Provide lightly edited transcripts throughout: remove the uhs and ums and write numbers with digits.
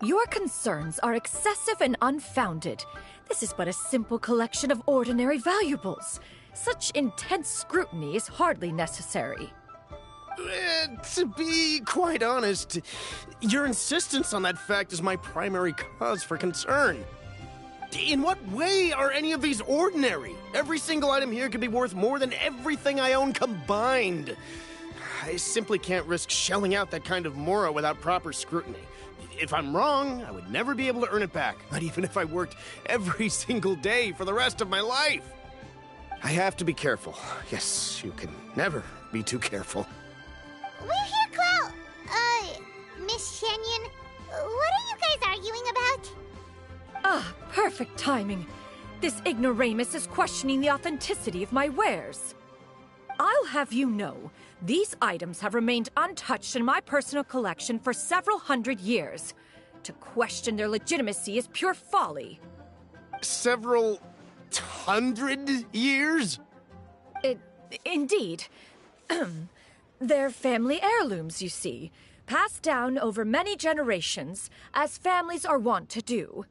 Your concerns are excessive and unfounded. This is but a simple collection of ordinary valuables. Such intense scrutiny is hardly necessary. To be quite honest, your insistence on that fact is my primary cause for concern. In what way are any of these ordinary? Every single item here could be worth more than everything I own combined. I simply can't risk shelling out that kind of mora without proper scrutiny. If I'm wrong, I would never be able to earn it back, not even if I worked every single day for the rest of my life. I have to be careful. Yes, you can never be too careful. We're here, Klo. Miss Xianyun, what are you guys arguing about? Ah, perfect timing. This ignoramus is questioning the authenticity of my wares. I'll have you know, these items have remained untouched in my personal collection for several hundred years. To question their legitimacy is pure folly. Several hundred years? Indeed. They're family heirlooms, you see, passed down over many generations, as families are wont to do.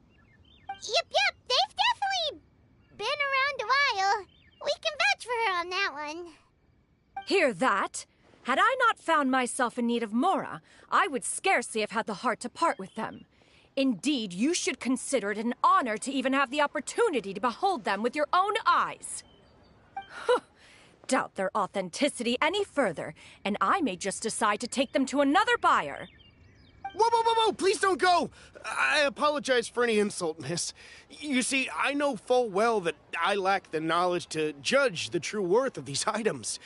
Yep, they've definitely been around a while. We can vouch for her on that one. Hear that? Had I not found myself in need of mora, I would scarcely have had the heart to part with them. Indeed, you should consider it an honor to even have the opportunity to behold them with your own eyes. Doubt their authenticity any further, and I may just decide to take them to another buyer. Whoa, please don't go! I apologize for any insult, miss. You see, I know full well that I lack the knowledge to judge the true worth of these items.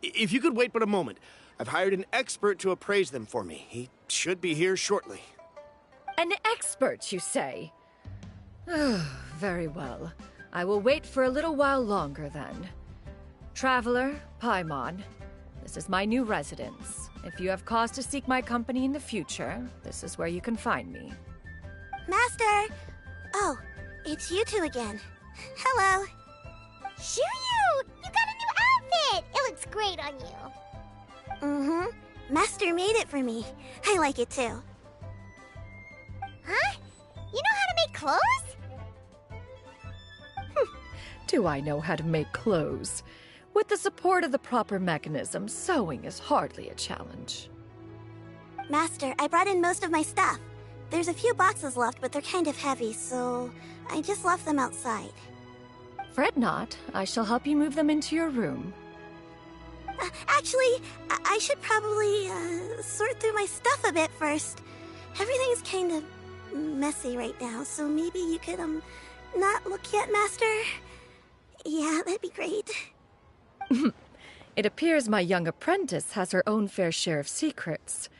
If you could wait but a moment, I've hired an expert to appraise them for me. He should be here shortly. An expert, you say? Very well. I will wait for a little while longer, then. Traveler, Paimon, this is my new residence. If you have cause to seek my company in the future, this is where you can find me. Master! Oh, it's you two again. Hello. Xianyun! You got a new outfit! It looks great on you. Mm-hmm. Master made it for me. I like it too. Huh? You know how to make clothes? Do I know how to make clothes? With the support of the proper mechanism, sewing is hardly a challenge. Master, I brought in most of my stuff. There's a few boxes left, but they're kind of heavy, so I just left them outside. Fret not. I shall help you move them into your room. Actually, I should probably sort through my stuff a bit first. Everything's kind of messy right now, so maybe you could, not look yet, Master? Yeah, that'd be great. It appears my young apprentice has her own fair share of secrets.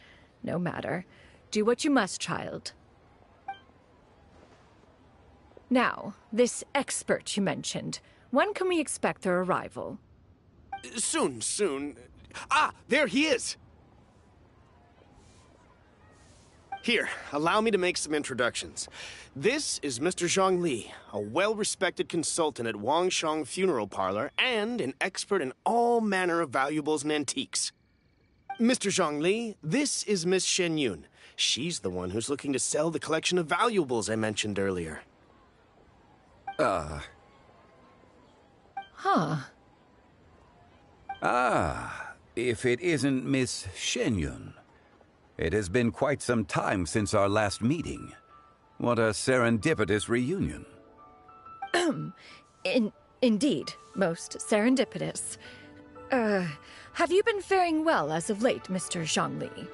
No matter. Do what you must, child. Now, this expert you mentioned, when can we expect their arrival? Soon. Ah, there he is! Here, allow me to make some introductions. This is Mr. Zhongli, a well-respected consultant at Wangshan Funeral Parlor and an expert in all manner of valuables and antiques. Mr. Zhongli, this is Miss Xianyun. She's the one who's looking to sell the collection of valuables I mentioned earlier. Huh. Ah, if it isn't Miss Xianyun. It has been quite some time since our last meeting. What a serendipitous reunion. Indeed, most serendipitous. Have you been faring well as of late, Mr. Zhongli?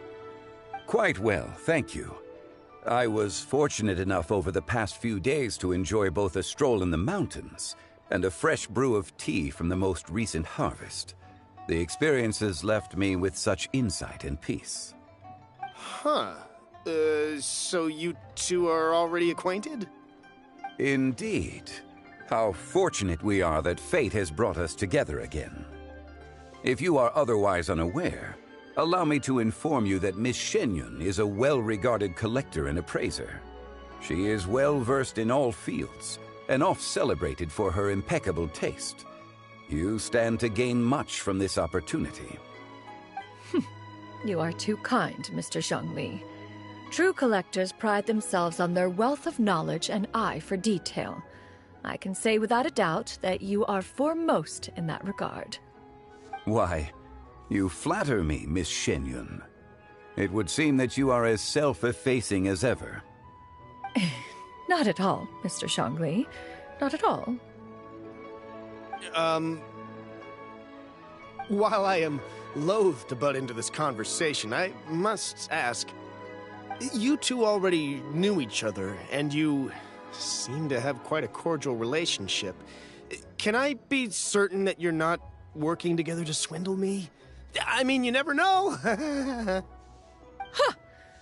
Quite well, thank you. I was fortunate enough over the past few days to enjoy both a stroll in the mountains and a fresh brew of tea from the most recent harvest. The experiences left me with such insight and peace. Huh. So you two are already acquainted? Indeed. How fortunate we are that fate has brought us together again. If you are otherwise unaware, allow me to inform you that Miss Xianyun is a well-regarded collector and appraiser. She is well-versed in all fields, and oft-celebrated for her impeccable taste. You stand to gain much from this opportunity. You are too kind, Mr. Zhongli. True collectors pride themselves on their wealth of knowledge and eye for detail. I can say without a doubt that you are foremost in that regard. Why, you flatter me, Miss Xianyun. It would seem that you are as self-effacing as ever. Not at all, Mr. Zhongli. Not at all. While I am loath to butt into this conversation, I must ask, you two already knew each other, and you seem to have quite a cordial relationship. Can I be certain that you're not working together to swindle me? I mean, you never know. Huh!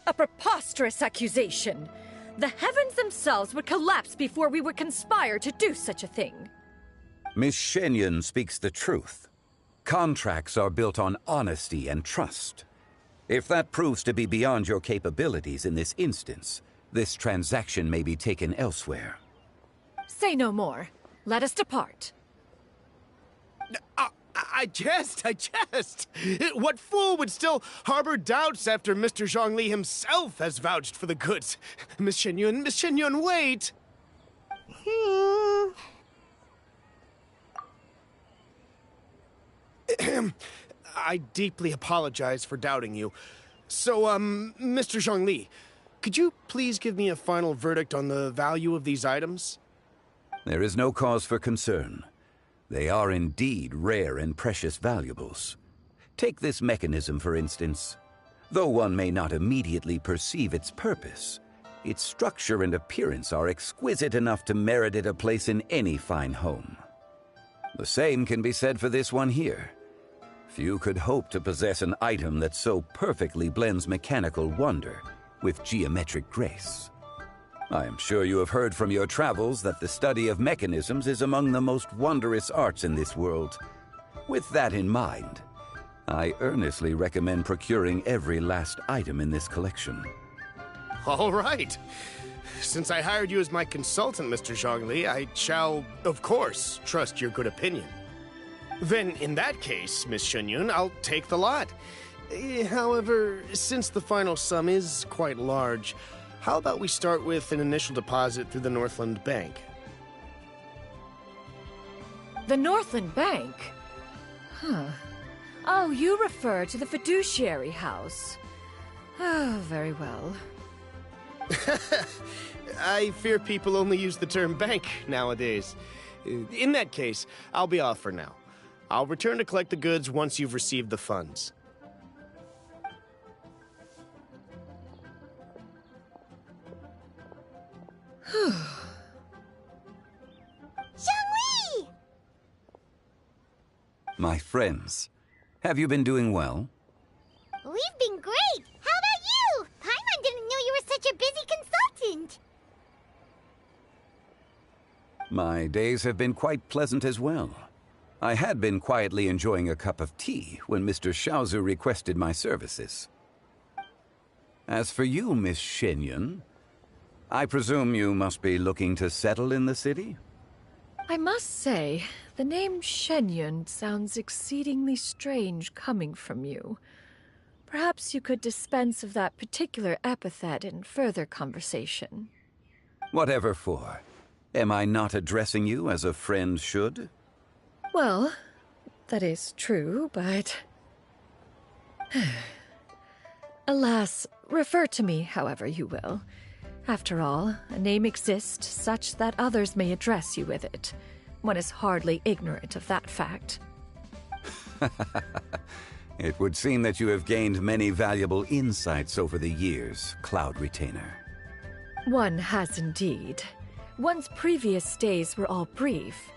A preposterous accusation. The heavens themselves would collapse before we would conspire to do such a thing. Miss Xianyun speaks the truth. Contracts are built on honesty and trust. If that proves to be beyond your capabilities in this instance, this transaction may be taken elsewhere. Say no more. Let us depart. I jest. What fool would still harbor doubts after Mr. Zhongli himself has vouched for the goods? Miss Xianyun, wait! I deeply apologize for doubting you. So, Mr. Zhongli, could you please give me a final verdict on the value of these items? There is no cause for concern. They are indeed rare and precious valuables. Take this mechanism, for instance. Though one may not immediately perceive its purpose, its structure and appearance are exquisite enough to merit it a place in any fine home. The same can be said for this one here. Few could hope to possess an item that so perfectly blends mechanical wonder with geometric grace. I am sure you have heard from your travels that the study of mechanisms is among the most wondrous arts in this world. With that in mind, I earnestly recommend procuring every last item in this collection. All right. Since I hired you as my consultant, Mr. Zhongli, I shall, of course, trust your good opinion. Then, in that case, Miss Xianyun, I'll take the lot. However, since the final sum is quite large, how about we start with an initial deposit through the Northland Bank? The Northland Bank? Huh. Oh, you refer to the fiduciary house. Oh, very well. I fear people only use the term bank nowadays. In that case, I'll be off for now. I'll return to collect the goods once you've received the funds. Zhongli! My friends, have you been doing well? We've been great! How about you? Paimon didn't know you were such a busy consultant! My days have been quite pleasant as well. I had been quietly enjoying a cup of tea when Mr. Xiaozu requested my services. As for you, Miss Xianyun, I presume you must be looking to settle in the city? I must say, the name Xianyun sounds exceedingly strange coming from you. Perhaps you could dispense of that particular epithet in further conversation. Whatever for. Am I not addressing you as a friend should? Well, that is true, but... Alas, refer to me however you will. After all, a name exists such that others may address you with it. One is hardly ignorant of that fact. It would seem that you have gained many valuable insights over the years, Cloud Retainer. One has indeed. One's previous stays were all brief.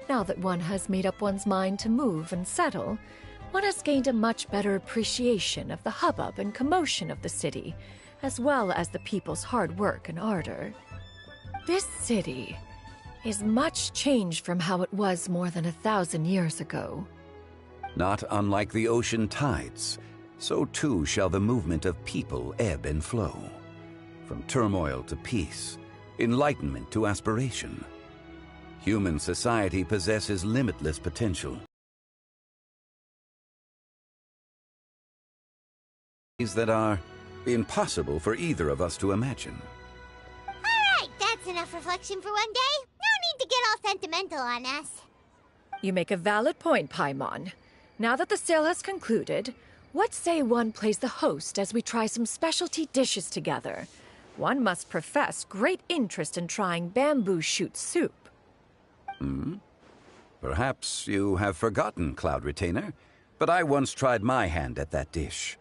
Now that one has made up one's mind to move and settle, one has gained a much better appreciation of the hubbub and commotion of the city, as well as the people's hard work and ardor. This city is much changed from how it was more than 1,000 years ago. Not unlike the ocean tides, so too shall the movement of people ebb and flow. From turmoil to peace, enlightenment to aspiration. Human society possesses limitless potential. That are impossible for either of us to imagine. Alright, that's enough reflection for one day. No need to get all sentimental on us. You make a valid point, Paimon. Now that the sale has concluded, what say one plays the host as we try some specialty dishes together? One must profess great interest in trying bamboo shoot soup. Perhaps you have forgotten, Cloud Retainer, but I once tried my hand at that dish.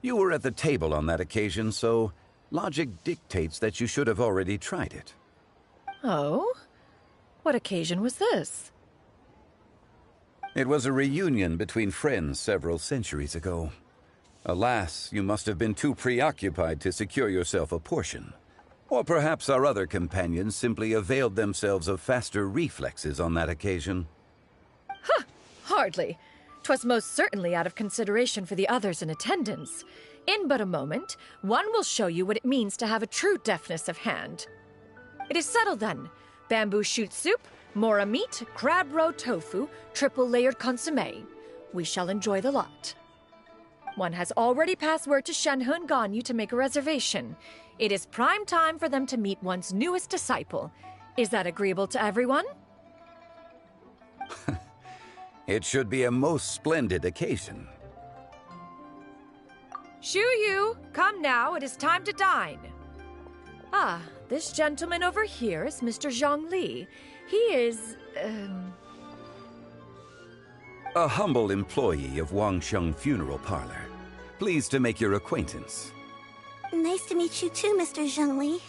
You were at the table on that occasion, so logic dictates that you should have already tried it. Oh? What occasion was this? It was a reunion between friends several centuries ago. Alas, you must have been too preoccupied to secure yourself a portion. Or perhaps our other companions simply availed themselves of faster reflexes on that occasion. Hardly. 'Twas most certainly out of consideration for the others in attendance. In but a moment, one will show you what it means to have a true deftness of hand. It is settled then. Bamboo shoot soup, mora meat, crab roe tofu, triple-layered consommé. We shall enjoy the lot. One has already passed word to Xianyun and Ganyu to make a reservation. It is prime time for them to meet one's newest disciple. Is that agreeable to everyone? It should be a most splendid occasion. Shu Yu, come now, it is time to dine. Ah, this gentleman over here is Mr. Zhongli. He is, A humble employee of Wangsheng Funeral Parlor. Pleased to make your acquaintance. Nice to meet you too, Mr. Zhongli.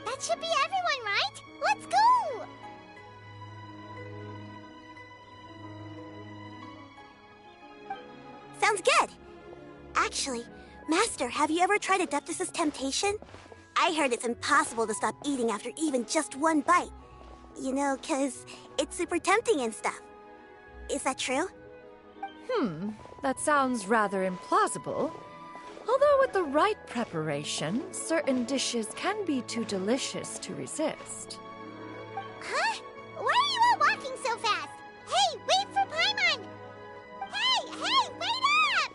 That should be everyone, right? Let's go! Sounds good. Actually, Master, have you ever tried Adeptus' temptation? I heard it's impossible to stop eating after even just one bite. You know, 'cause it's super tempting and stuff. Is that true? That sounds rather implausible. Although with the right preparation, certain dishes can be too delicious to resist. Huh? Why are you all walking so fast? Hey, wait for Paimon! Hey, wait up!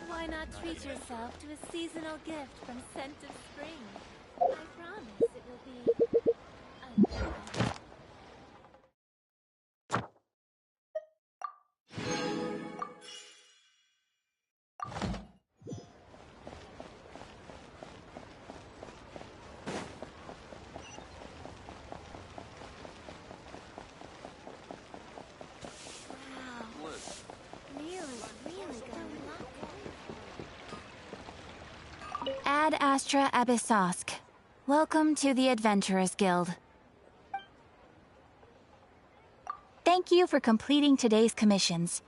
Why not treat yourself to a seasonal gift from Scent of Spring? I promise it will be Ad Astra Abyssosk. Welcome to the Adventurers Guild. Thank you for completing today's commissions.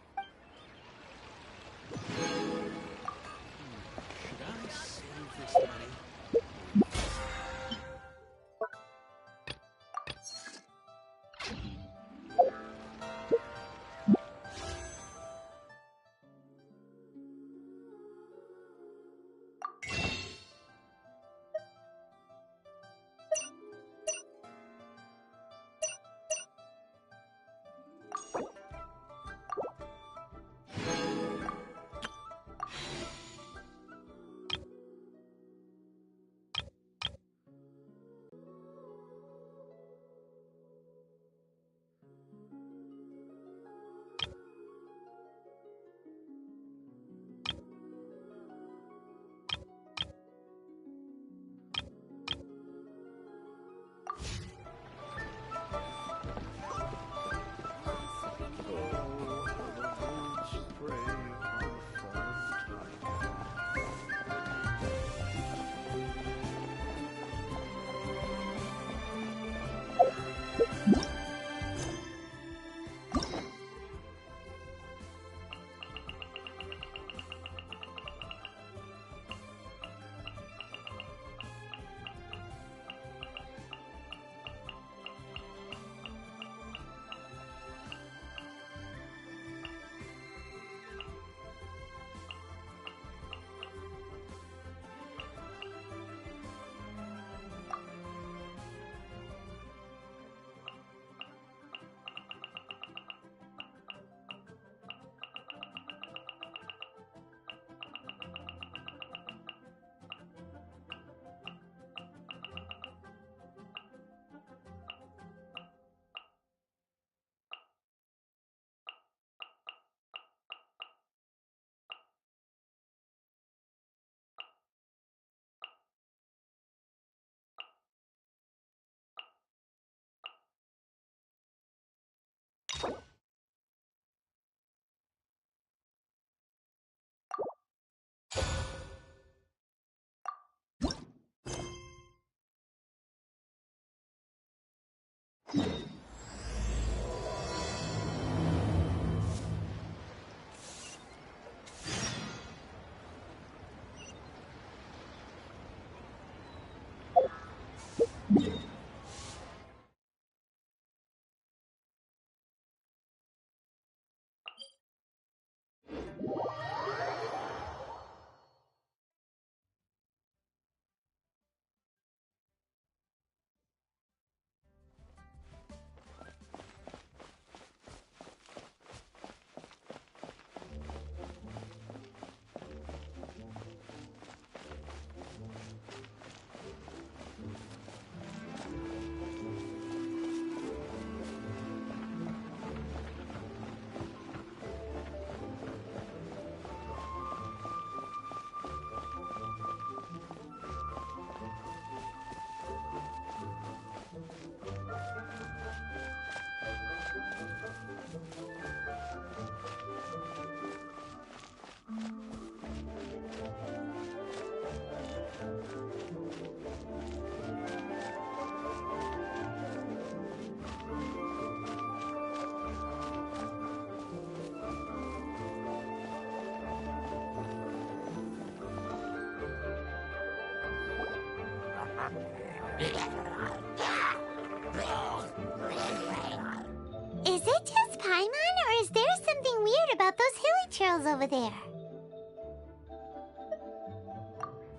Is it just Paimon, or is there something weird about those hilly trails over there?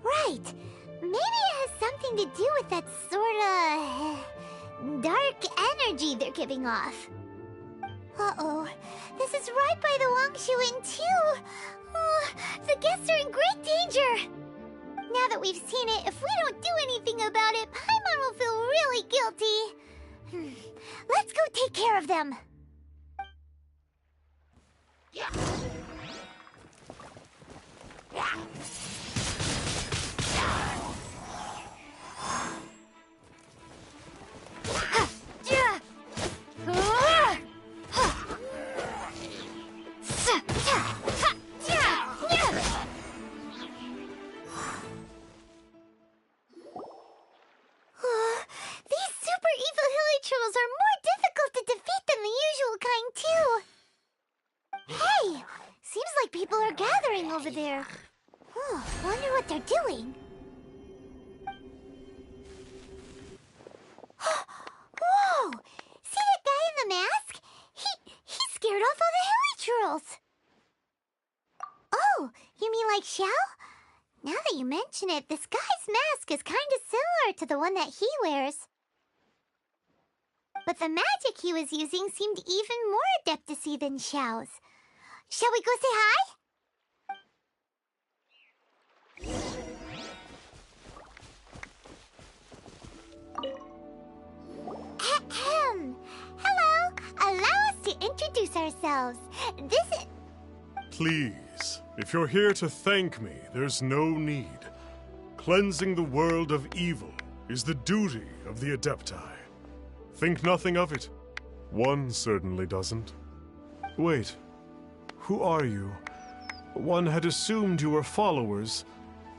Right. Maybe it has something to do with that sorta dark energy they're giving off. Uh-oh. This is right by the Wangy-wangy too. Oh, the guests are in great danger. Now that we've seen it, if we don't do anything about it, Paimon will feel really guilty. Let's go take care of them. People are gathering over there. Oh, wonder what they're doing. Whoa! See that guy in the mask? He scared off all the hilly trolls. Oh, you mean like Xiao? Now that you mention it, this guy's mask is kind of similar to the one that he wears. But the magic he was using seemed even more adeptacy than Xiao's. Shall we go say hi? Hello! Allow us to introduce ourselves. This is... Please, if you're here to thank me, there's no need. Cleansing the world of evil is the duty of the Adepti. Think nothing of it. One certainly doesn't. Wait. Who are you? One had assumed you were followers,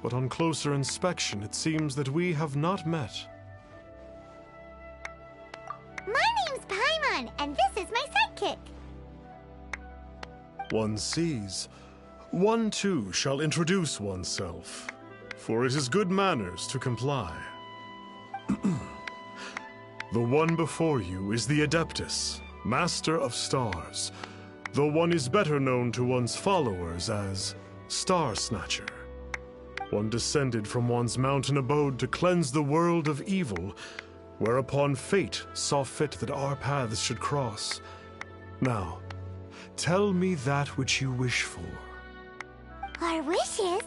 but on closer inspection it seems that we have not met. My name's Paimon, and this is my sidekick. One sees. One too shall introduce oneself, for it is good manners to comply. The one before you is the Adeptus, Master of Stars, though one is better known to one's followers as Star Snatcher. One descended from one's mountain abode to cleanse the world of evil, whereupon fate saw fit that our paths should cross. Now, tell me that which you wish for. Our wishes?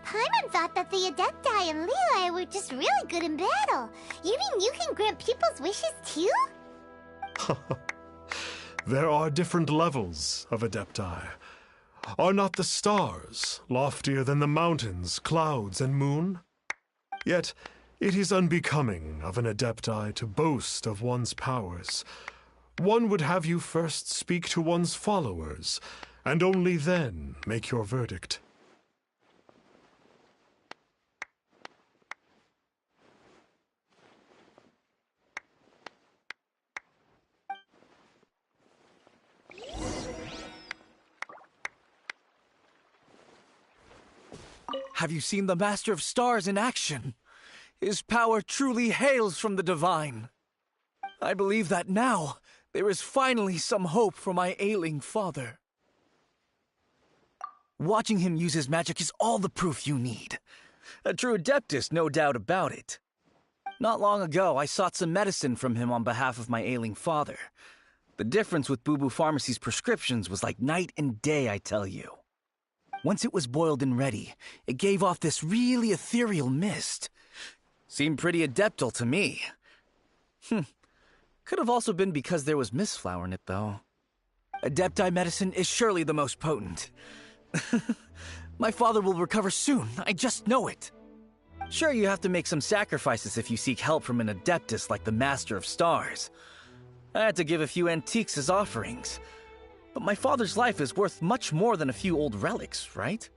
Paimon thought that the Adepti and Leela were just really good in battle. You mean you can grant people's wishes too? There are different levels of Adepti. Are not the stars loftier than the mountains, clouds, and moon? Yet, it is unbecoming of an Adepti to boast of one's powers. One would have you first speak to one's followers, and only then make your verdict. Have you seen the Master of Stars in action? His power truly hails from the divine. I believe that now there is finally some hope for my ailing father. Watching him use his magic is all the proof you need. A true Adeptus, no doubt about it. Not long ago, I sought some medicine from him on behalf of my ailing father. The difference with Boo Boo Pharmacy's prescriptions was like night and day, I tell you. Once it was boiled and ready, it gave off this really ethereal mist. Seemed pretty adeptal to me. Could have also been because there was mistflower in it, though. Adepti medicine is surely the most potent. My father will recover soon, I just know it. Sure, you have to make some sacrifices if you seek help from an Adeptus like the Master of Stars. I had to give a few antiques as offerings. But my father's life is worth much more than a few old relics, right?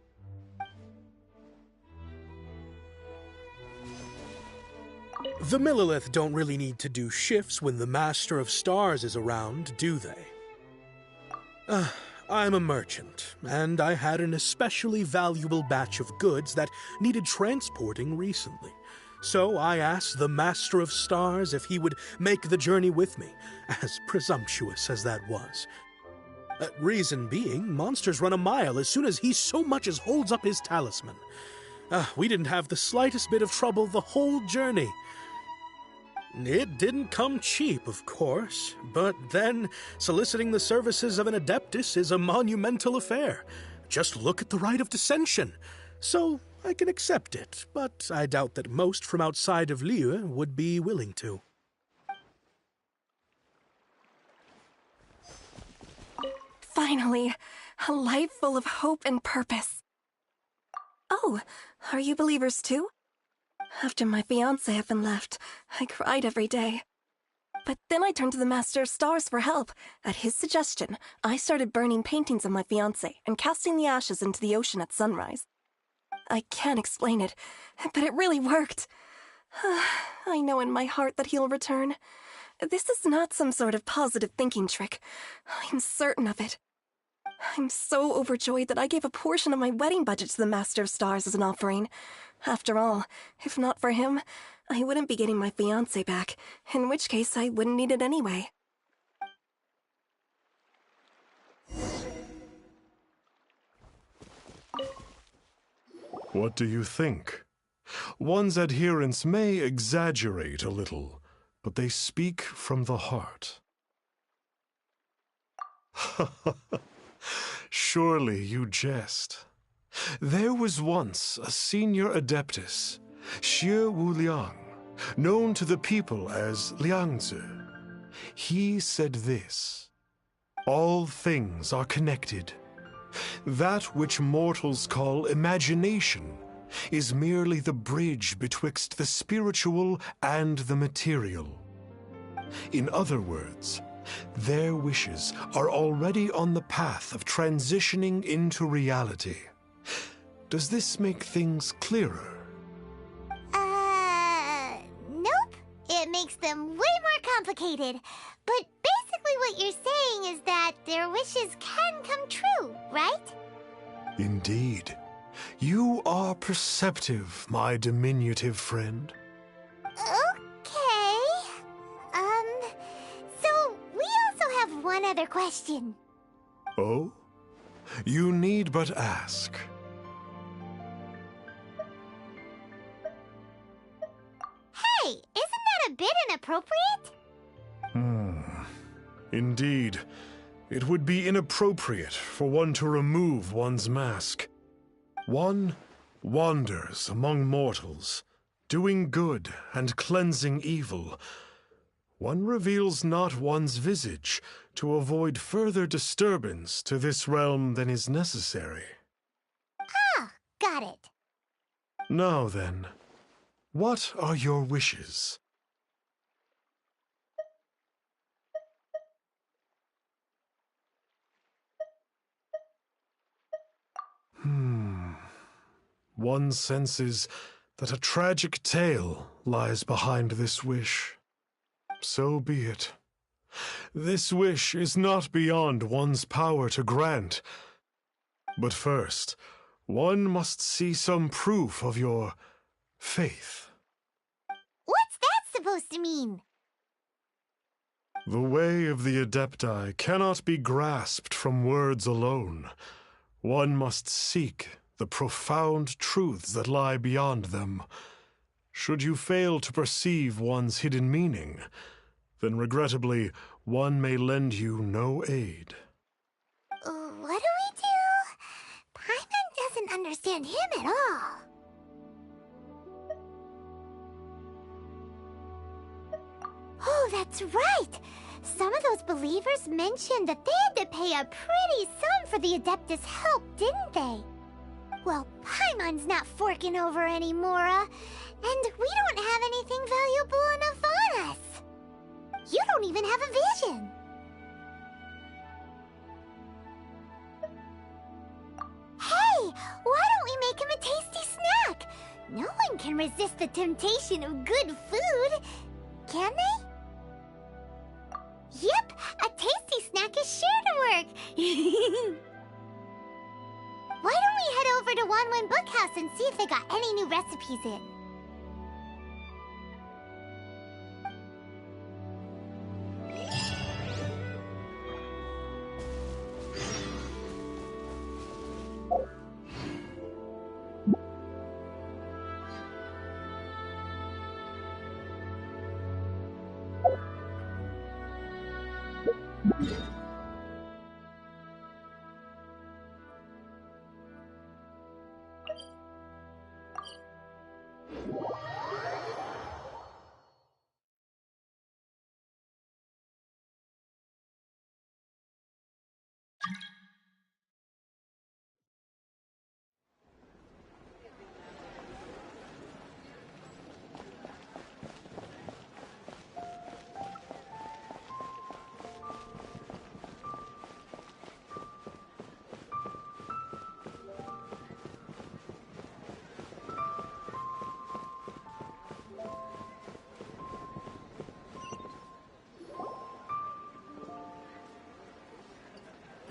The Millilith don't really need to do shifts when the Master of Stars is around, do they? I'm a merchant, and I had an especially valuable batch of goods that needed transporting recently. So I asked the Master of Stars if he would make the journey with me, as presumptuous as that was. Reason being, monsters run a mile as soon as he so much as holds up his talisman. We didn't have the slightest bit of trouble the whole journey. It didn't come cheap, of course, but then soliciting the services of an Adeptus is a monumental affair. Just look at the Rite of Dissension. So I can accept it, but I doubt that most from outside of Liyue would be willing to. Finally, a life full of hope and purpose. Oh, are you believers too? After my fiancé had been left, I cried every day. But then I turned to the Master of Stars for help. At his suggestion, I started burning paintings of my fiancé and casting the ashes into the ocean at sunrise. I can't explain it, but it really worked. I know in my heart that he'll return. This is not some sort of positive thinking trick. I'm certain of it. I'm so overjoyed that I gave a portion of my wedding budget to the Master of Stars as an offering. After all, if not for him, I wouldn't be getting my fiancé back, in which case I wouldn't need it anyway. What do you think? One's adherents may exaggerate a little, but they speak from the heart. Surely you jest. There was once a senior adeptus, Xie Wuliang, known to the people as Liangzi. He said this: all things are connected. That which mortals call imagination is merely the bridge betwixt the spiritual and the material. In other words, their wishes are already on the path of transitioning into reality. Does this make things clearer? Nope. It makes them way more complicated. But basically what you're saying is that their wishes can come true, right? Indeed. You are perceptive, my diminutive friend. Okay. So we also have one other question. Oh? You need but ask. Hey, isn't that a bit inappropriate? Indeed. It would be inappropriate for one to remove one's mask. One wanders among mortals, doing good and cleansing evil. One reveals not one's visage to avoid further disturbance to this realm than is necessary. Ah, got it. Now then, what are your wishes? One senses that a tragic tale lies behind this wish. So be it. This wish is not beyond one's power to grant. But first, one must see some proof of your faith. What's that supposed to mean? The way of the Adepti cannot be grasped from words alone. One must seek the profound truths that lie beyond them. Should you fail to perceive one's hidden meaning, then regrettably, one may lend you no aid. What do we do? Paimon doesn't understand him at all. Oh, that's right! Some of those believers mentioned that they had to pay a pretty sum for the Adeptus' help, didn't they? Well, Paimon's not forking over anymore, and we don't have anything valuable enough on us. You don't even have a vision. Hey, why don't we make him a tasty snack? No one can resist the temptation of good food, can they? Yep, a tasty snack is sure to work. Why don't we head over to Wangy-wangy Bookhouse and see if they got any new recipes in?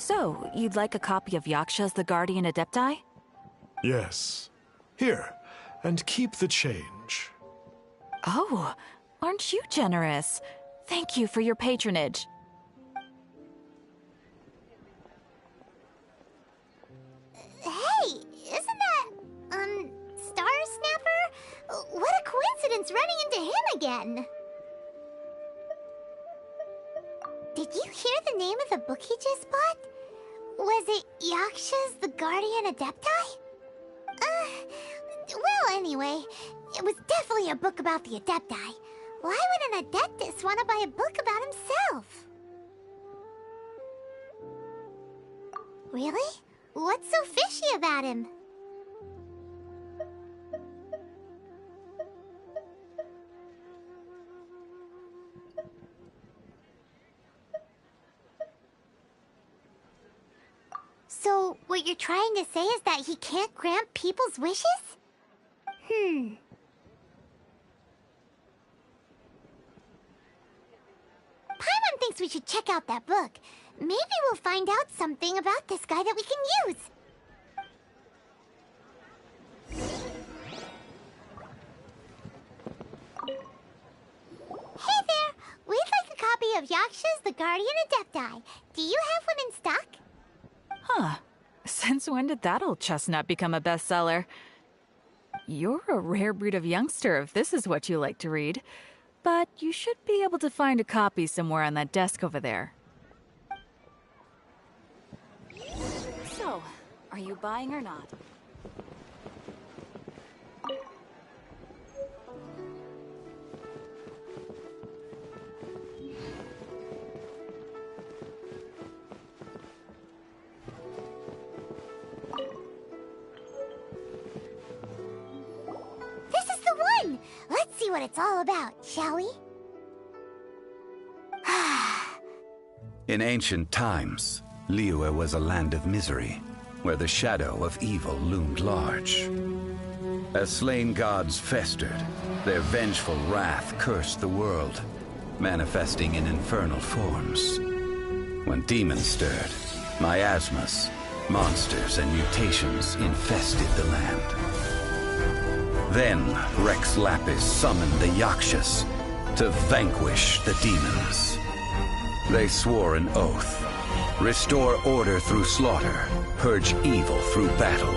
So, you'd like a copy of Yaksha's The Guardian Adepti? Yes. Here, and keep the change. Oh, aren't you generous? Thank you for your patronage. Hey, isn't that, Star Snapper? What a coincidence running into him again! Did you hear the name of the book he just bought? Was it Yaksha's The Guardian Adepti? Well, anyway, it was definitely a book about the Adepti. Why would an Adeptus want to buy a book about himself? Really? What's so fishy about him? So, what you're trying to say is that he can't grant people's wishes? Paimon thinks we should check out that book. Maybe we'll find out something about this guy that we can use. Hey there! We'd like a copy of Yaksha's The Guardian Adepti. Do you have one in stock? Huh. Since when did that old chestnut become a bestseller? You're a rare breed of youngster if this is what you like to read. But you should be able to find a copy somewhere on that desk over there. So, are you buying or not? This is the one! Let's see what it's all about, shall we? In ancient times, Liyue was a land of misery, where the shadow of evil loomed large. As slain gods festered, their vengeful wrath cursed the world, manifesting in infernal forms. When demons stirred, miasmas, monsters, and mutations infested the land. Then Rex Lapis summoned the Yakshas to vanquish the demons. They swore an oath: restore order through slaughter, purge evil through battle.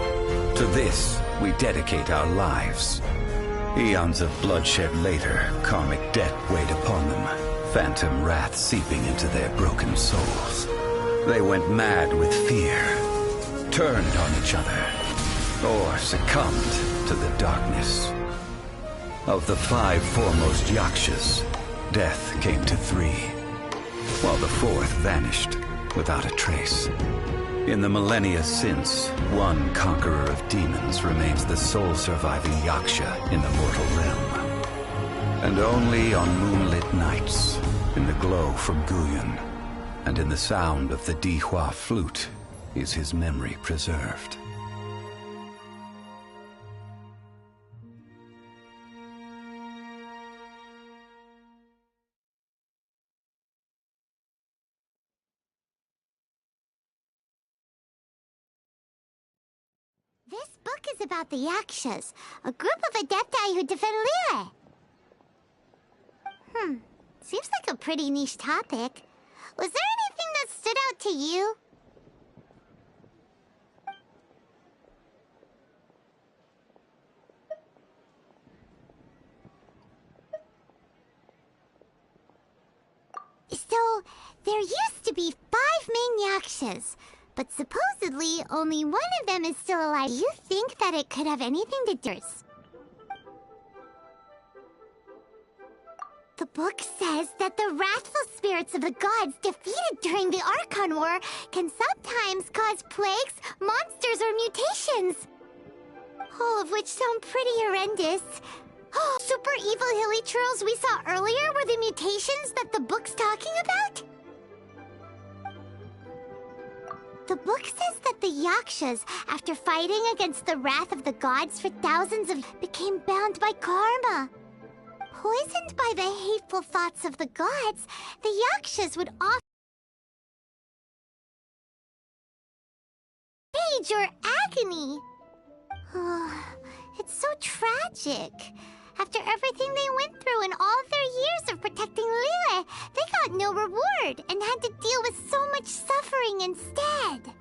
To this, we dedicate our lives. Eons of bloodshed later, karmic debt weighed upon them, phantom wrath seeping into their broken souls. They went mad with fear, turned on each other, or succumbed to the darkness. Of the 5 foremost Yakshas, death came to 3, while the 4th vanished without a trace. In the millennia since, one conqueror of demons remains the sole surviving Yaksha in the mortal realm. And only on moonlit nights, in the glow from Guyun, and in the sound of the Dihua flute, is his memory preserved. This book is about the Yakshas, a group of Adepti who defend Liyue. Seems like a pretty niche topic. Was there anything that stood out to you? So, there used to be 5 main Yakshas, but supposedly only one of them is still alive. Do you think that it could have anything to do with this? The book says that the wrathful spirits of the gods defeated during the Archon War can sometimes cause plagues, monsters, or mutations. All of which sound pretty horrendous. Super evil hilly churls we saw earlier were the mutations that the book's talking about? The book says that the Yakshas, after fighting against the wrath of the gods for thousands of years, became bound by karma. Poisoned by the hateful thoughts of the gods, the Yakshas would often rage or agony. It's so tragic. After everything they went through and all their years of protecting Lille, they got no reward and had to deal with so much suffering instead.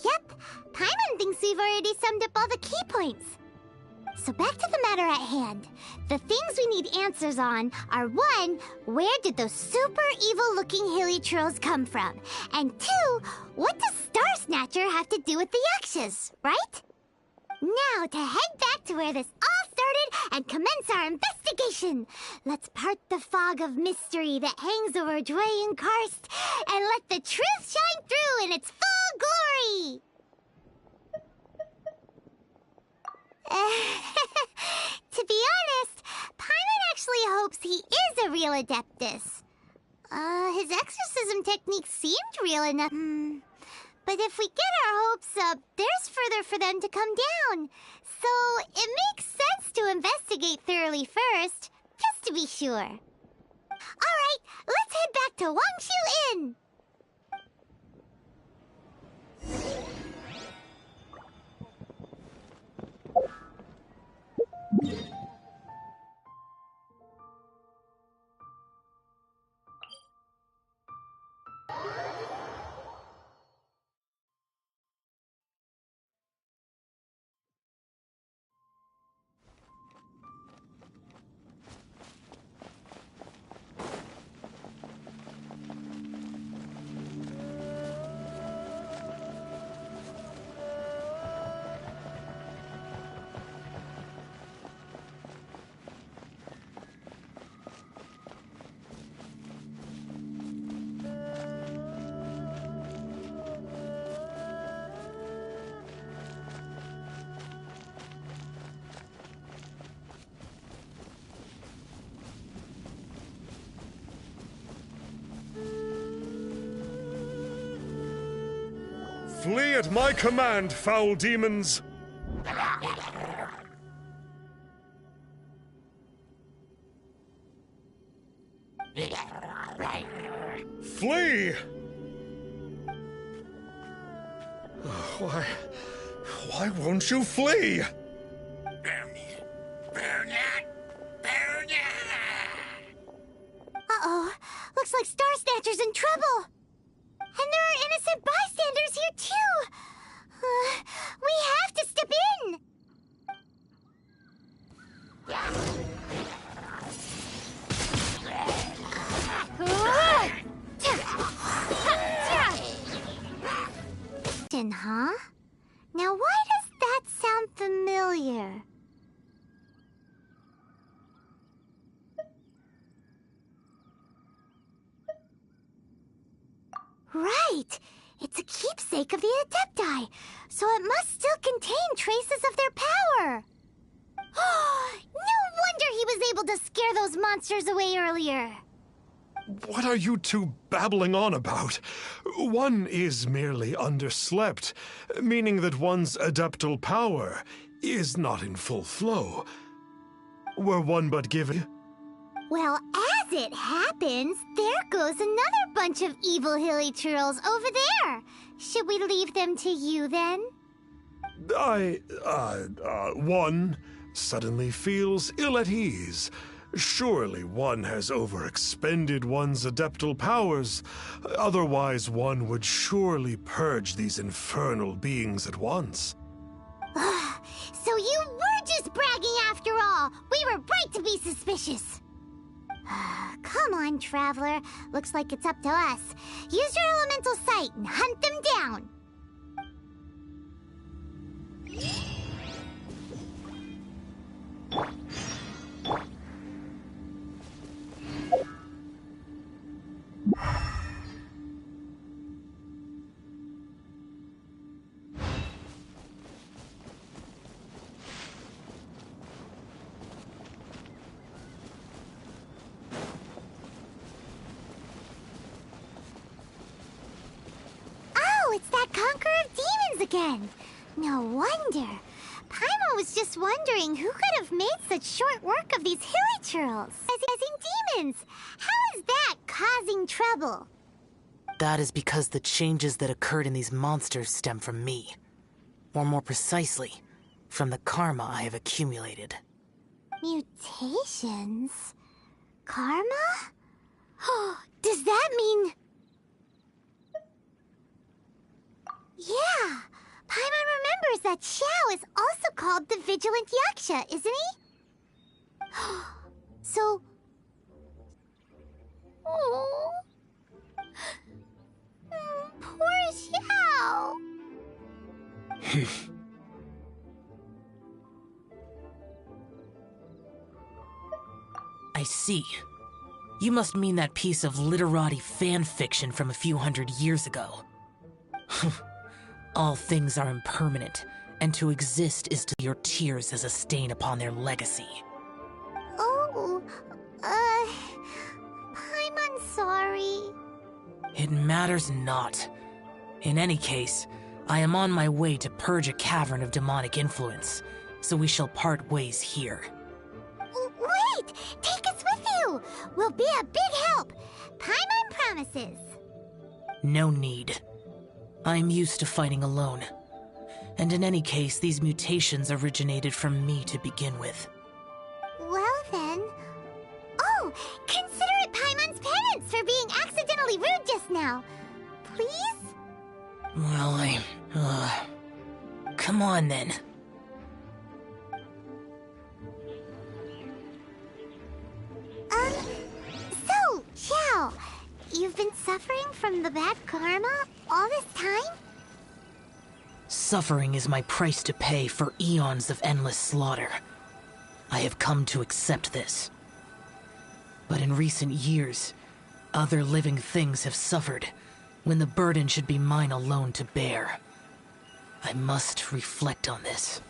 Yep, Paimon thinks we've already summed up all the key points. So back to the matter at hand. The things we need answers on are 1, where did those super evil-looking hilly trolls come from? And 2, what does Star Snatcher have to do with the Yakshas, right? Now to head back to where this all started and commence our investigation. Let's part the fog of mystery that hangs over Dway and Karst and let the truth shine through in its full glory. To be honest, Paimon actually hopes he is a real Adeptus. His exorcism technique seemed real enough. But if we get our hopes up, there's further for them to come down. So it makes sense to investigate thoroughly first, just to be sure. Alright, let's head back to Wangshu Inn! Flee at my command, foul demons! Flee! Why won't you flee? Uh-oh, looks like Star Snatcher's in trouble. And there are innocent bystanders here, too! We have to step in! Huh? Now why does that sound familiar? Right! It's a keepsake of the Adepti, so it must still contain traces of their power. No wonder he was able to scare those monsters away earlier. What are you two babbling on about? One is merely underslept, meaning that one's adeptal power is not in full flow. Were one but given... Well, as it happens, there goes another bunch of evil hilly trolls over there. Should we leave them to you, then? One suddenly feels ill at ease. Surely one has overexpended one's adeptal powers. Otherwise, one would surely purge these infernal beings at once. So you were just bragging after all. We were right to be suspicious. Come on, Traveler. Looks like it's up to us. Use your elemental sight and hunt them down. It's that Conqueror of Demons again. No wonder. Paimon was just wondering who could have made such short work of these hilly trolls. As in demons. How is that causing trouble? That is because the changes that occurred in these monsters stem from me. Or more precisely, from the karma I have accumulated. Mutations? Karma? Does that mean... Yeah! Paimon remembers that Xiao is also called the Vigilant Yaksha, isn't he? So... Oh... Poor Xiao! I see. You must mean that piece of literati fan fiction from a few hundred years ago. All things are impermanent, and to exist is to your tears as a stain upon their legacy. Oh, I'm sorry. It matters not. In any case, I am on my way to purge a cavern of demonic influence, so we shall part ways here. Wait! Take us with you! We'll be a big help! Paimon promises! No need. I am used to fighting alone. And in any case, these mutations originated from me to begin with. Well then... Oh! Consider it Paimon's penance for being accidentally rude just now! Please? Well, come on then. So, Xiao, you've been suffering from the bad karma all this time? Suffering is my price to pay for eons of endless slaughter. I have come to accept this. But in recent years, other living things have suffered, when the burden should be mine alone to bear. I must reflect on this.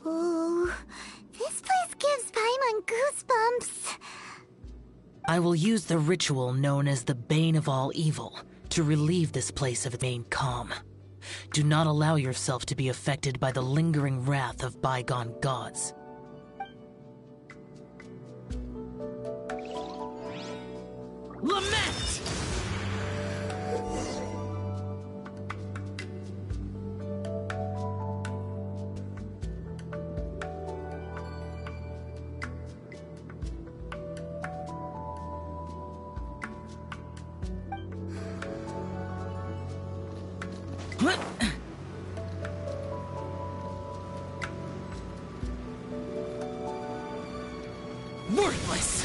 Ooh, this place gives Paimon goosebumps. I will use the ritual known as the Bane of All Evil to relieve this place of its main calm. Do not allow yourself to be affected by the lingering wrath of bygone gods. Lament! Worthless!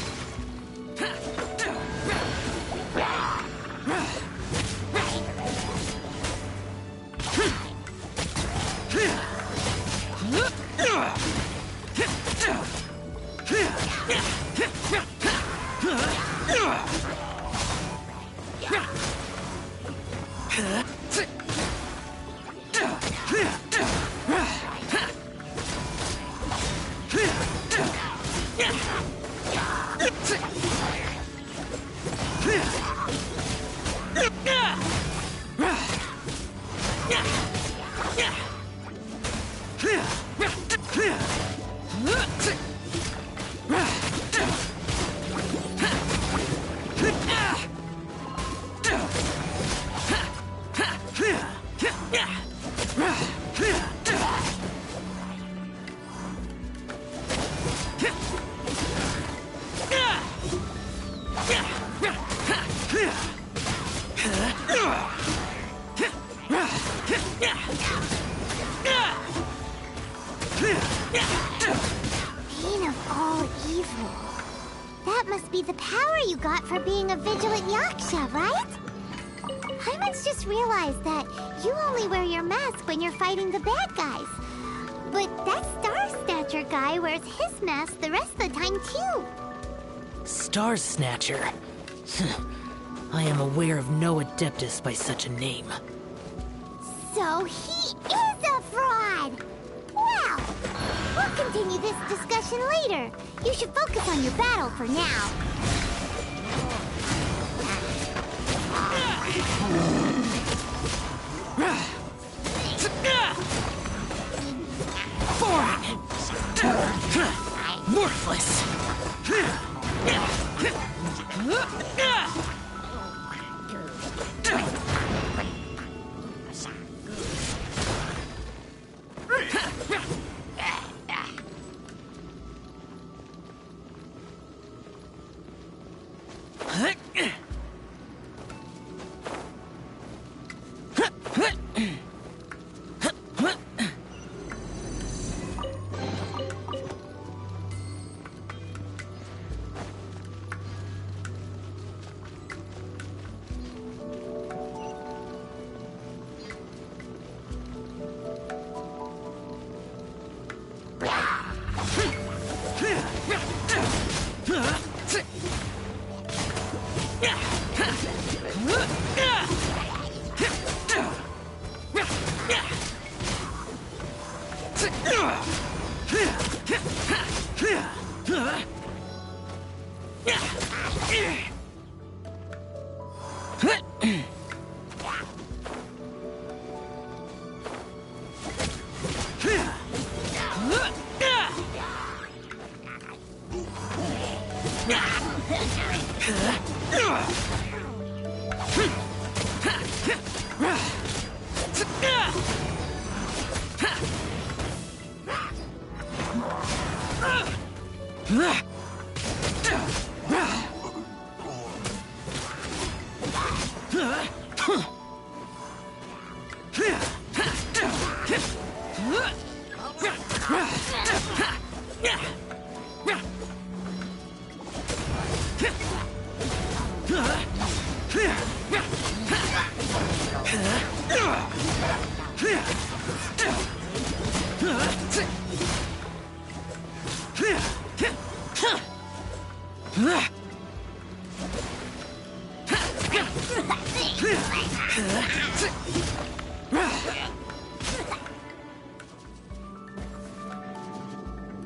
be the power you got for being a vigilant Yaksha, right? Paimon's just realized that you only wear your mask when you're fighting the bad guys. But that Star Snatcher guy wears his mask the rest of the time, too. Star Snatcher? I am aware of no Adeptus by such a name. So he is a fraud! Well, we'll continue this discussion later. You should focus on your battle for now. Worthless!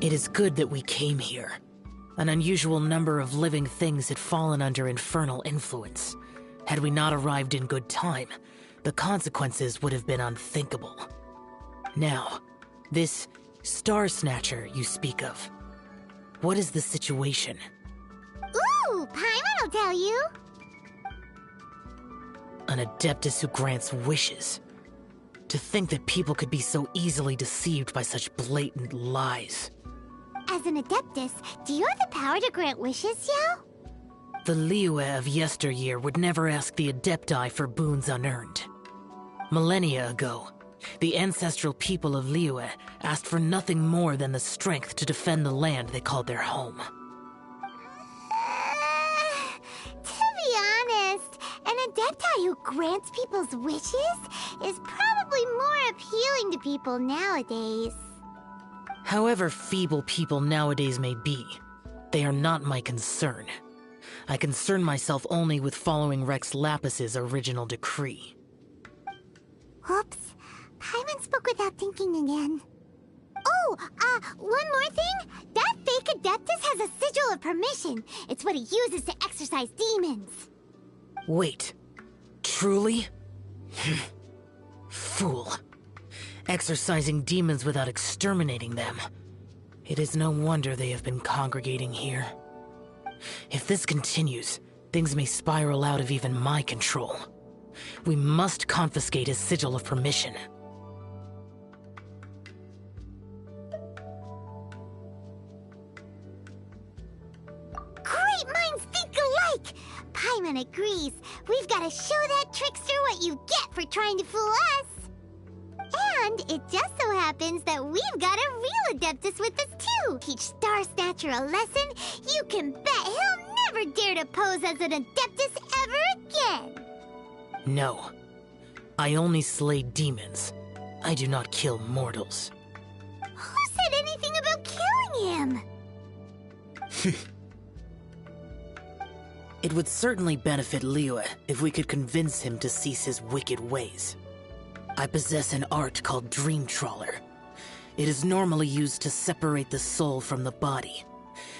It is good that we came here. An unusual number of living things had fallen under infernal influence. Had we not arrived in good time, the consequences would have been unthinkable. Now, this Star Snatcher you speak of, what is the situation? Ooh, Paimon will tell you. An Adeptus who grants wishes. To think that people could be so easily deceived by such blatant lies. As an Adeptus, do you have the power to grant wishes, Xiao? The Liyue of yesteryear would never ask the Adepti for boons unearned. Millennia ago, the ancestral people of Liyue asked for nothing more than the strength to defend the land they called their home. To be honest, an Adepti who grants people's wishes is probably more appealing to people nowadays. However feeble people nowadays may be, they are not my concern. I concern myself only with following Rex Lapis's original decree. Oops. Paimon spoke without thinking again. Oh, one more thing. That fake Adeptus has a sigil of permission. It's what he uses to exorcise demons. Wait. Truly? Fool. Exorcising demons without exterminating them. It is no wonder they have been congregating here. If this continues, things may spiral out of even my control. We must confiscate his sigil of permission. Great minds think alike! Paimon agrees. We've got to show that trickster what you get for trying to fool us. And it just so happens that we've got a real Adeptus with us too. Teach Star Snatcher a lesson. You can bet he'll never dare to pose as an Adeptus ever again! No. I only slay demons. I do not kill mortals. Who said anything about killing him? It would certainly benefit Liyue if we could convince him to cease his wicked ways. I possess an art called Dream Trawler. It is normally used to separate the soul from the body,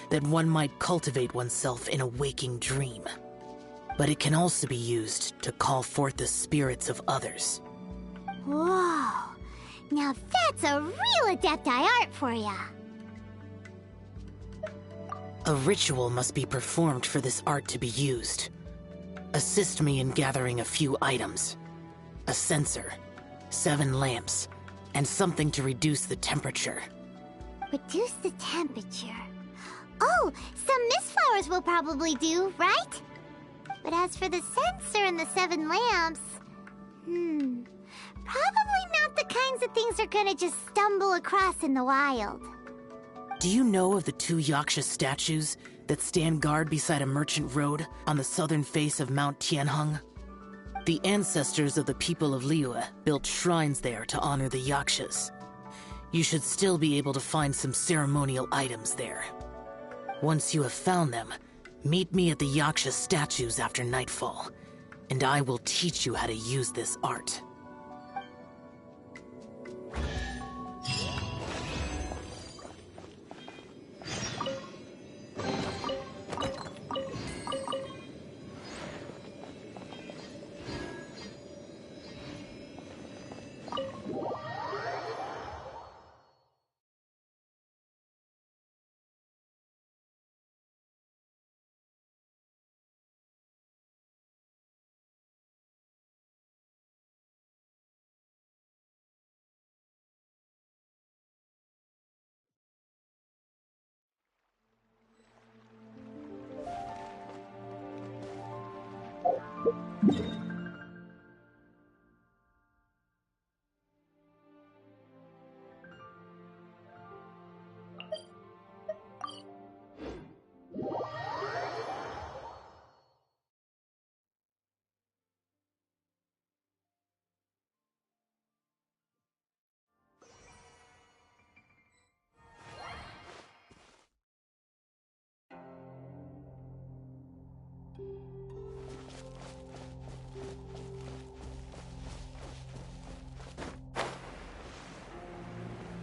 that one might cultivate oneself in a waking dream. But it can also be used to call forth the spirits of others. Whoa! Now that's a real Adepti art for ya! A ritual must be performed for this art to be used. Assist me in gathering a few items. A censer, 7 lamps, and something to reduce the temperature. Reduce the temperature. Oh, some mist flowers will probably do, right? But as for the censer and the 7 lamps... probably not the kinds of things they're gonna just stumble across in the wild. Do you know of the 2 Yaksha statues that stand guard beside a merchant road on the southern face of Mount Tianheng? The ancestors of the people of Liyue built shrines there to honor the Yakshas. You should still be able to find some ceremonial items there. Once you have found them, meet me at the Yaksha statues after nightfall, and I will teach you how to use this art.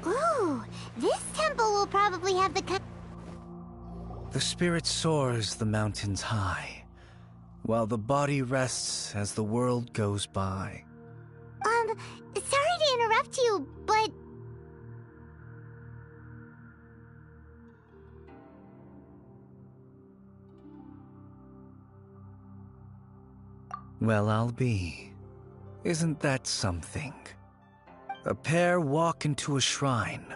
Ooh, this temple will probably have the kind... The spirit soars the mountains high, while the body rests as the world goes by. Sorry to interrupt you, but... Well, I'll be. Isn't that something? A pair walk into a shrine,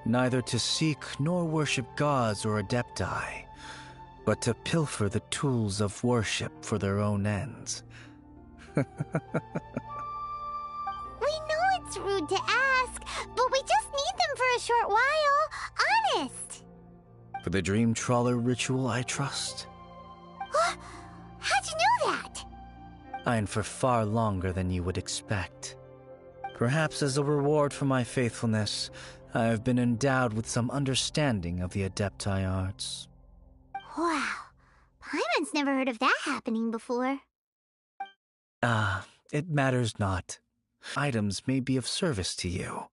neither to seek nor worship gods or adepti, but to pilfer the tools of worship for their own ends. We know it's rude to ask, but we just need them for a short while. Honest! For the Dream Trawler ritual, I trust. How'd you know that? And for far longer than you would expect. Perhaps as a reward for my faithfulness, I have been endowed with some understanding of the Adepti arts. Wow. Paimon's never heard of that happening before. It matters not. Items may be of service to you.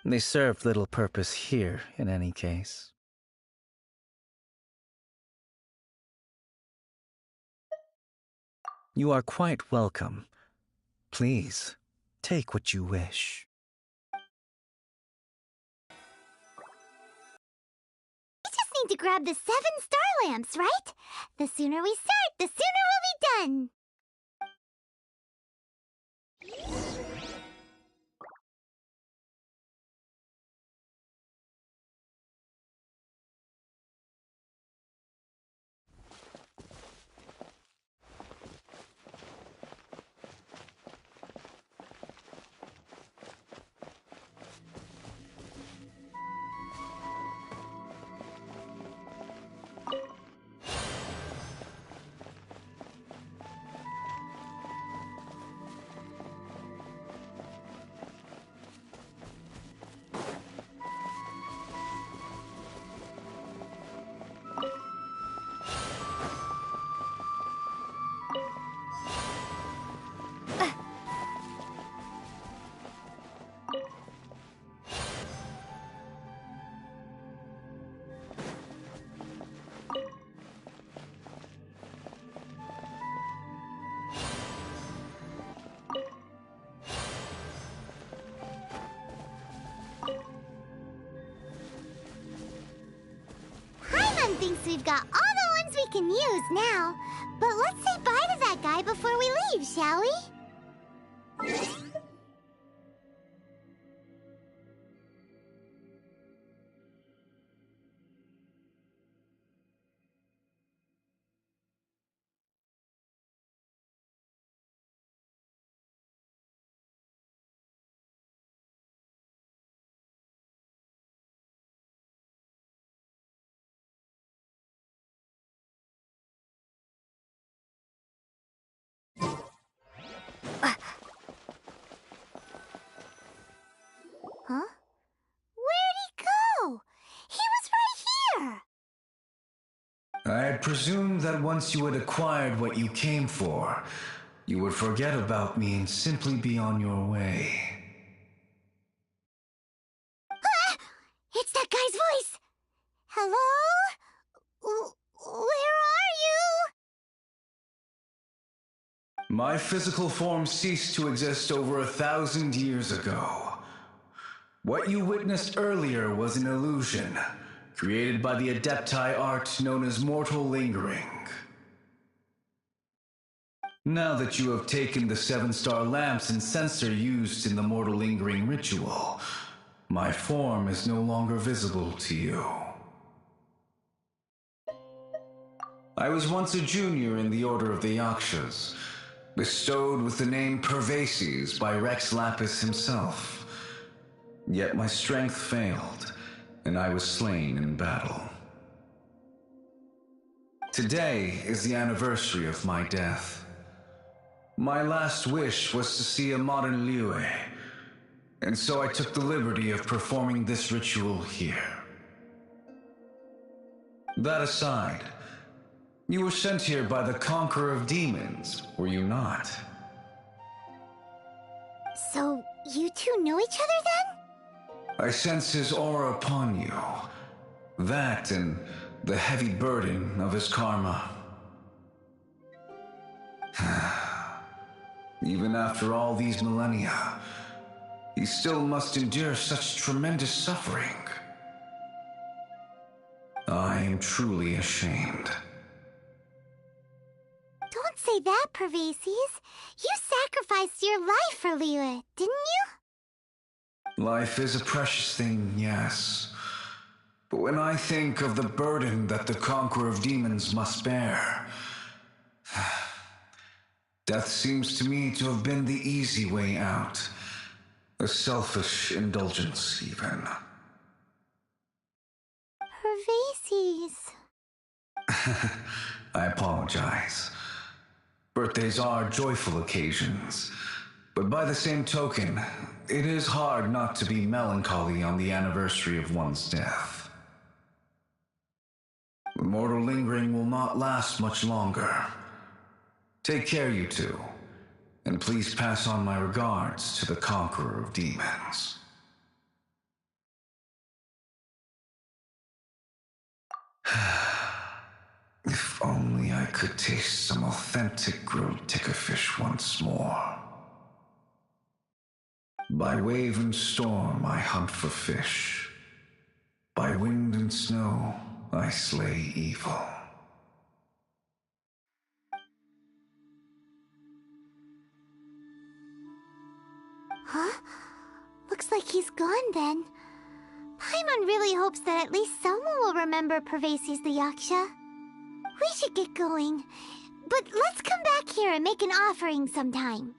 They serve little purpose here, in any case. You are quite welcome. Please, take what you wish. We just need to grab the 7 star lamps, right? The sooner we start, the sooner we'll be done. Seems we've got all the ones we can use now. But let's say bye to that guy before we leave, shall we? Huh? Where'd he go? He was right here! I had presumed that once you had acquired what you came for, you would forget about me and simply be on your way. Ah! It's that guy's voice! Hello? Where are you? My physical form ceased to exist over 1,000 years ago. What you witnessed earlier was an illusion, created by the Adepti art known as mortal lingering. Now that you have taken the 7-star lamps and censer used in the mortal lingering ritual, my form is no longer visible to you. I was once a junior in the Order of the Yakshas, bestowed with the name Pervases by Rex Lapis himself. Yet my strength failed, and I was slain in battle. Today is the anniversary of my death. My last wish was to see a modern Liyue, and so I took the liberty of performing this ritual here. That aside, you were sent here by the Conqueror of Demons, were you not? So, you two know each other then? I sense his aura upon you. That and the heavy burden of his karma. Even after all these millennia, he still must endure such tremendous suffering. I am truly ashamed. Don't say that, Pervases. You sacrificed your life for Liyue, didn't you? Life is a precious thing, yes. But when I think of the burden that the Conqueror of Demons must bear, death seems to me to have been the easy way out. A selfish indulgence, even. Pervases. I apologize. Birthdays are joyful occasions, but by the same token, it is hard not to be melancholy on the anniversary of one's death. The mortal lingering will not last much longer. Take care, you two, and please pass on my regards to the Conqueror of Demons. If only I could taste some authentic grilled tickerfish once more. By wave and storm I hunt for fish. By wind and snow I slay evil. Huh? Looks like he's gone then. Paimon really hopes that at least someone will remember Pervases the Yaksha. We should get going. But let's come back here and make an offering sometime.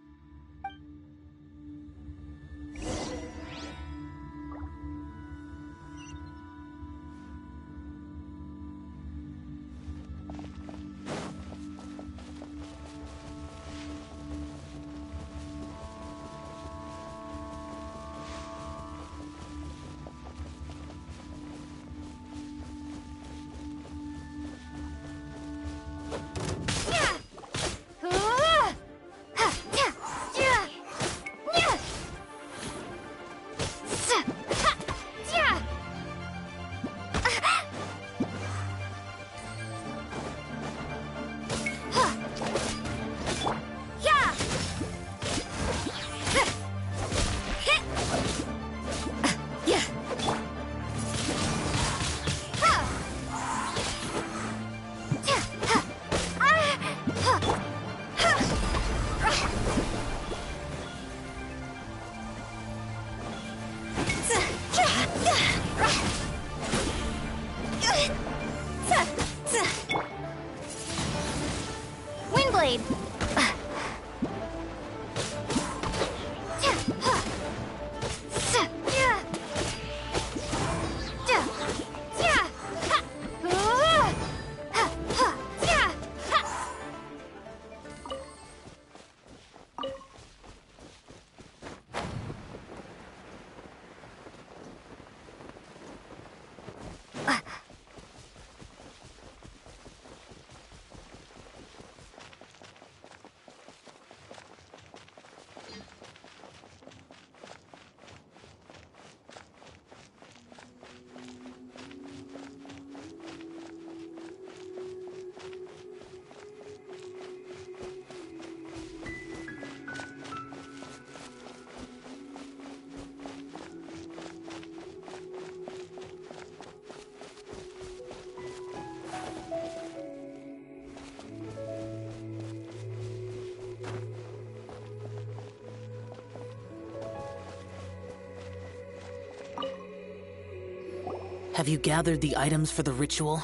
Have you gathered the items for the ritual?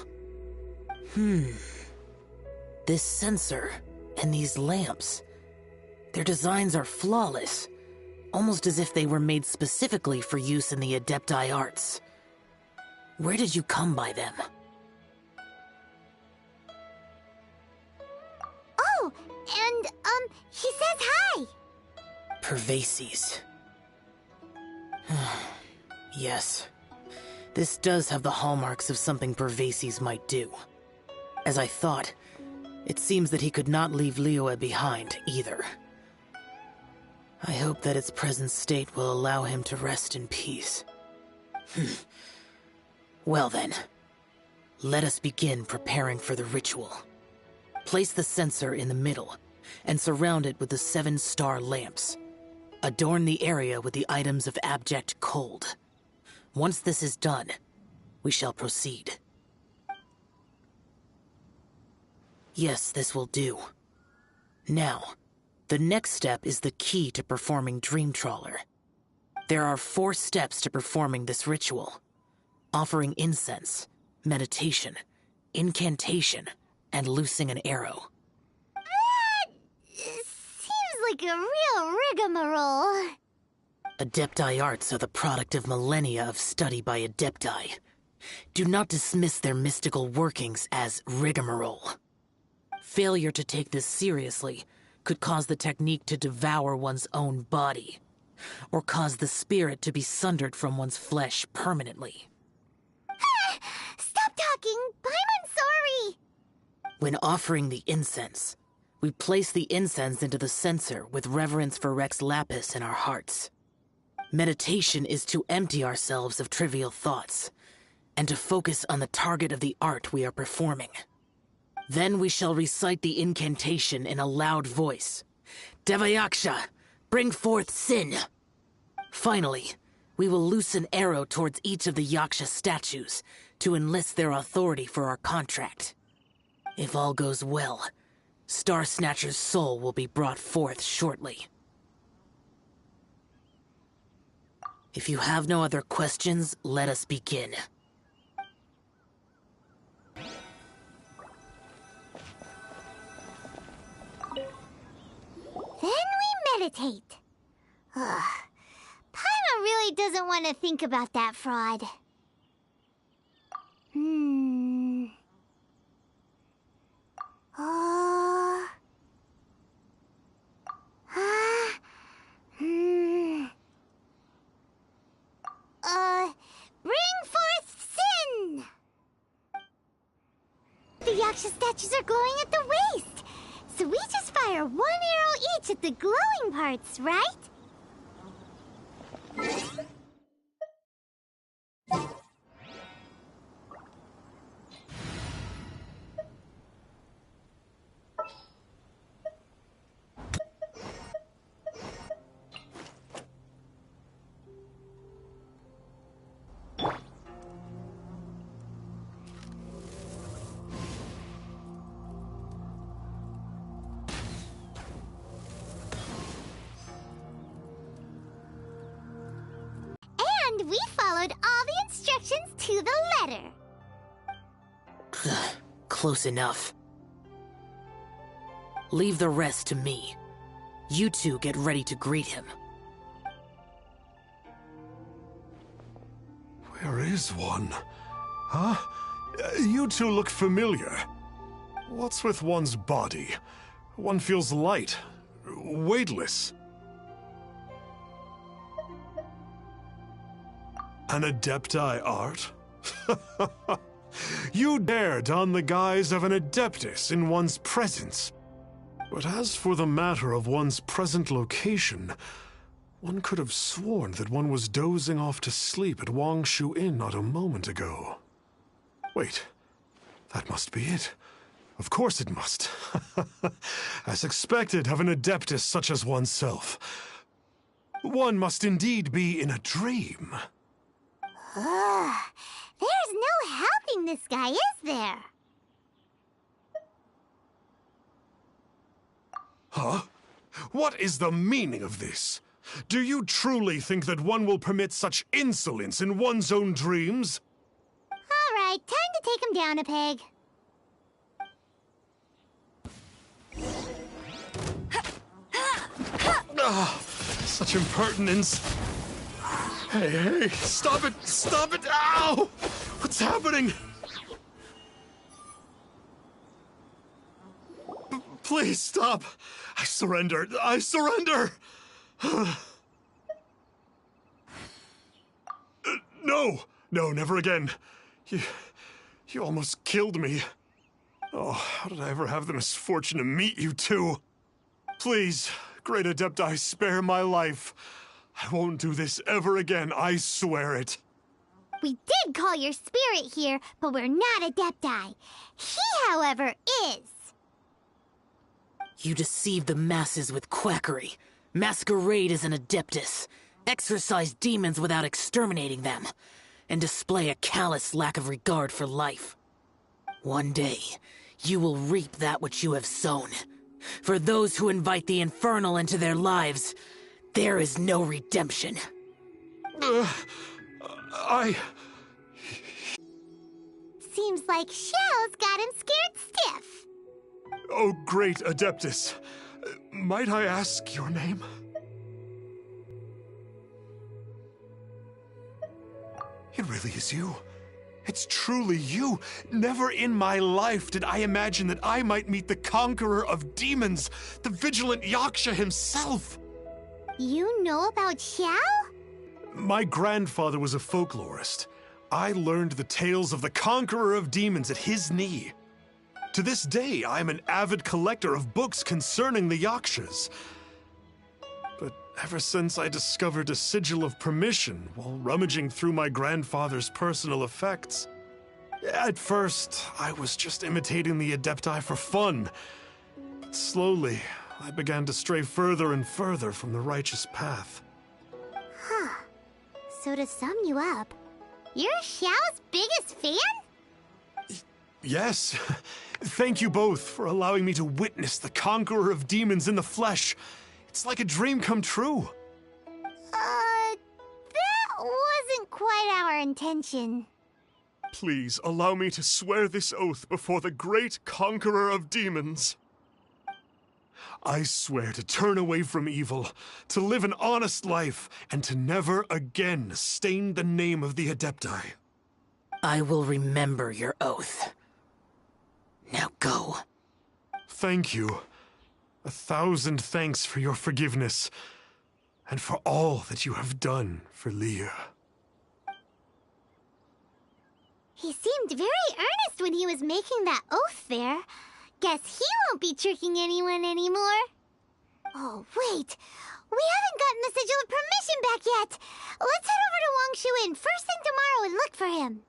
This sensor and these lamps. Their designs are flawless, almost as if they were made specifically for use in the Adepti arts. Where did you come by them? Oh, and, he says hi! Pervases. Yes. This does have the hallmarks of something Pervases might do. As I thought, it seems that he could not leave Liyue behind, either. I hope that its present state will allow him to rest in peace. Well then, let us begin preparing for the ritual. Place the censer in the middle, and surround it with the 7-star lamps. Adorn the area with the items of abject cold. Once this is done, we shall proceed. Yes, this will do. Now, the next step is the key to performing Dream Trawler. There are 4 steps to performing this ritual: offering incense, meditation, incantation, and loosing an arrow. Seems like a real rigmarole. Adepti arts are the product of millennia of study by Adepti. Do not dismiss their mystical workings as rigmarole. Failure to take this seriously could cause the technique to devour one's own body, or cause the spirit to be sundered from one's flesh permanently. Stop talking! I'm sorry! When offering the incense, we place the incense into the censer with reverence for Rex Lapis in our hearts. Meditation is to empty ourselves of trivial thoughts, and to focus on the target of the art we are performing. Then we shall recite the incantation in a loud voice. Devayaksha, bring forth sin! Finally, we will loose an arrow towards each of the Yaksha statues to enlist their authority for our contract. If all goes well, Star Snatcher's soul will be brought forth shortly. If you have no other questions, let us begin. Then we meditate. Ugh. Paimon really doesn't want to think about that fraud. Bring forth sin! The Yaksha statues are glowing at the waist, so we just fire 1 arrow each at the glowing parts, right? And we followed all the instructions to the letter. Close enough. Leave the rest to me. You two get ready to greet him. Where is one? Huh? You two look familiar. What's with one's body? One feels light, weightless. An Adepti art? You dare don the guise of an Adeptus in one's presence. But as for the matter of one's present location, one could have sworn that one was dozing off to sleep at Wangshu Inn not a moment ago. Wait, that must be it. Of course it must. As expected of an Adeptus such as oneself. One must indeed be in a dream. There's no helping this guy, is there? Huh? What is the meaning of this? Do you truly think that one will permit such insolence in one's own dreams? Alright, time to take him down a peg. Ah, such impertinence. Hey, stop it! Stop it! Ow! What's happening? Please stop! I surrender! I surrender! No! No, never again. You almost killed me. Oh, how did I ever have the misfortune to meet you two? Please, Great Adepti, spare my life. I won't do this ever again, I swear it. We did call your spirit here, but we're not Adepti. He, however, is. You deceive the masses with quackery, masquerade as an Adeptus, exorcise demons without exterminating them, and display a callous lack of regard for life. One day, you will reap that which you have sown. For those who invite the infernal into their lives, there is no redemption. Seems like Xiao's got him scared stiff. Oh, great Adeptus. Might I ask your name? It really is you. It's truly you. Never in my life did I imagine that I might meet the conqueror of demons, the vigilant Yaksha himself. You know about Xiao? My grandfather was a folklorist. I learned the tales of the conqueror of demons at his knee. To this day, I am an avid collector of books concerning the Yakshas. But ever since I discovered a sigil of permission while rummaging through my grandfather's personal effects, at first, I was just imitating the Adepti for fun. But slowly, I began to stray further and further from the righteous path. Huh. So to sum you up, you're Xiao's biggest fan? Yes. Thank you both for allowing me to witness the conqueror of demons in the flesh. It's like a dream come true. That wasn't quite our intention. Please allow me to swear this oath before the great conqueror of demons. I swear to turn away from evil, to live an honest life, and to never again stain the name of the Adepti. I will remember your oath. Now go. Thank you. 1,000 thanks for your forgiveness, and for all that you have done for Leah. He seemed very earnest when he was making that oath there. Guess he won't be tricking anyone anymore. Oh, wait. We haven't gotten the sigil of permission back yet. Let's head over to Wangy-wangy first thing tomorrow and look for him.